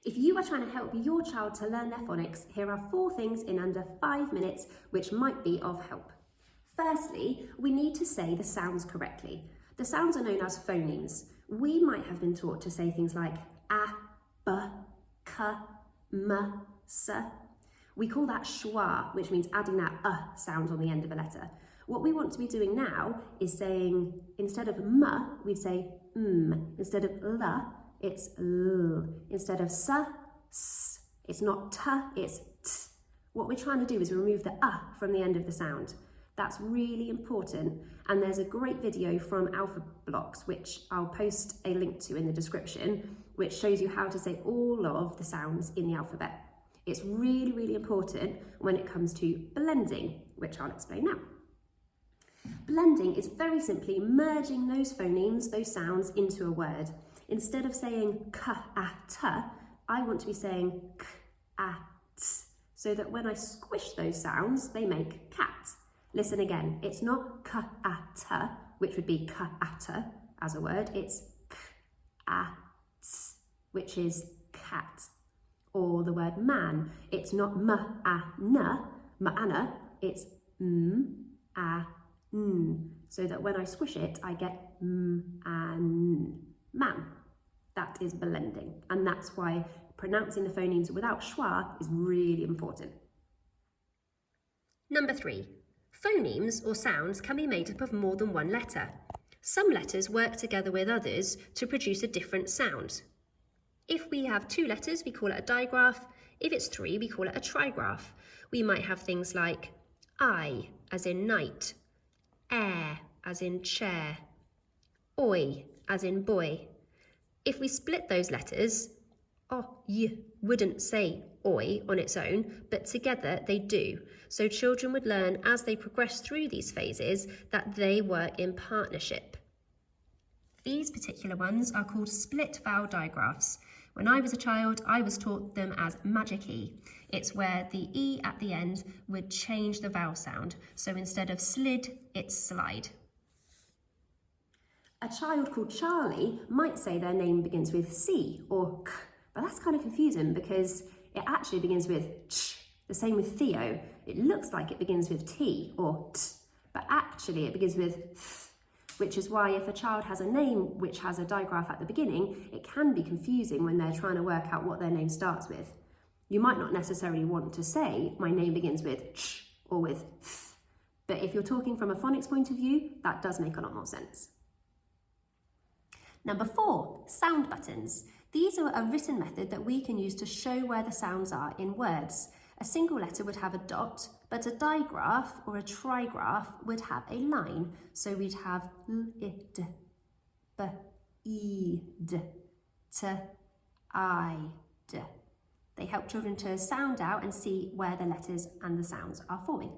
If you are trying to help your child to learn their phonics, here are 4 things in under 5 minutes which might be of help. Firstly, we need to say the sounds correctly. The sounds are known as phonemes. We might have been taught to say things like a, b, k, m, s. We call that schwa, which means adding that sound on the end of a letter. What we want to be doing now is saying, instead of m, we'd say m. Instead of l, it's l. Instead of s, it's not t, it's t. What we're trying to do is remove the from the end of the sound. That's really important, and there's a great video from Alpha Blocks, which I'll post a link to in the description, which shows you how to say all of the sounds in the alphabet. It's really, really important when it comes to blending, which I'll explain now. Blending is very simply merging those phonemes, those sounds, into a word. Instead of saying k, a, t, I want to be saying k, a, t, so that when I squish those sounds, they make cat. Listen again, it's not k, a, t, which would be k, a, t as a word, it's k, a, t, which is cat. Or the word man, it's not m, a, n, ma'ana, it's m, a, n, so that when I squish it, I get m, an, man. That is blending, and that's why pronouncing the phonemes without schwa is really important. Number 3. Phonemes or sounds can be made up of more than one letter. Some letters work together with others to produce a different sound. If we have 2 letters, we call it a digraph. If it's 3, we call it a trigraph. We might have things like I, as in night, air, as in chair, oi, as in boy. If we split those letters, y wouldn't say oi on its own, but together they do. So children would learn as they progress through these phases that they work in partnership. These particular ones are called split vowel digraphs. When I was a child, I was taught them as magic-y. It's where the E at the end would change the vowel sound. So instead of slid, it's slide. A child called Charlie might say their name begins with C or K, but that's kind of confusing because it actually begins with ch. The same with Theo. It looks like it begins with T or T, but actually it begins with th, which is why if a child has a name which has a digraph at the beginning, it can be confusing when they're trying to work out what their name starts with. You might not necessarily want to say, my name begins with ch or with th, but if you're talking from a phonics point of view, that does make a lot more sense. Number 4, sound buttons. These are a written method that we can use to show where the sounds are in words. A single letter would have a dot, but a digraph or a trigraph would have a line. So we'd have l, I, d, b, I, d, t, I, d. They help children to sound out and see where the letters and the sounds are forming.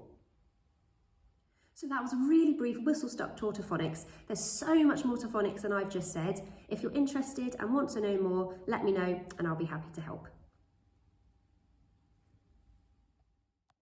So that was a really brief whistle-stop tour to phonics. There's so much more to phonics than I've just said. If you're interested and want to know more, let me know and I'll be happy to help.